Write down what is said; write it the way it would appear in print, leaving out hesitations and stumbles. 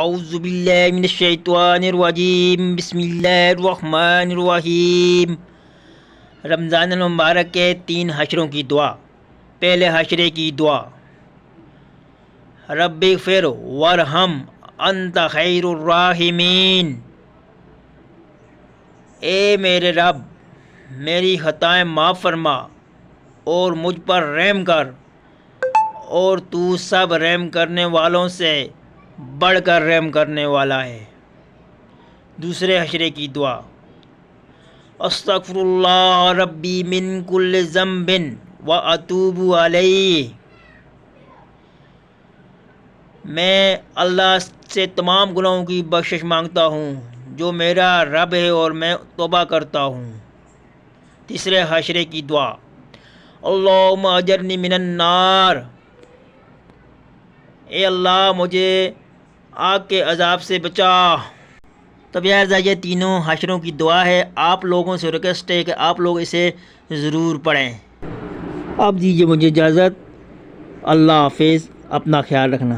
اعوذ باللہ من الشیطان الرجیم، بسم اللہ الرحمن الرحیم۔ رمضان المبارک کے 3 حشروں کی دعا۔ پہلے حشرے کی دعا: رب اغفر وارحم انت خیر الراحمین۔ اے میرے رب، میری خطائیں معاف فرما اور مجھ پر رحم کر، اور تو سب رحم کرنے والوں سے بڑھ کر رحم کرنے والا ہے۔ دوسرے حشرے کی دعا: استغفر اللہ ربی من کل ذنب واتوب الیہ۔ میں اللہ سے تمام گناہوں کی بخشش مانگتا ہوں جو میرا رب ہے، اور میں توبہ کرتا ہوں۔ تیسرے حشرے کی دعا: اللہم اجرنی من النار۔ اے اللہ، مجھے آگ کے عذاب سے بچا۔ تب یہ تینوں حشروں کی دعا ہے۔ آپ لوگوں سے ریکویسٹ ہے کہ آپ لوگ اسے ضرور پڑھیں۔ اب دیجیے مجھے اجازت۔ اللہ حافظ، اپنا خیال رکھنا۔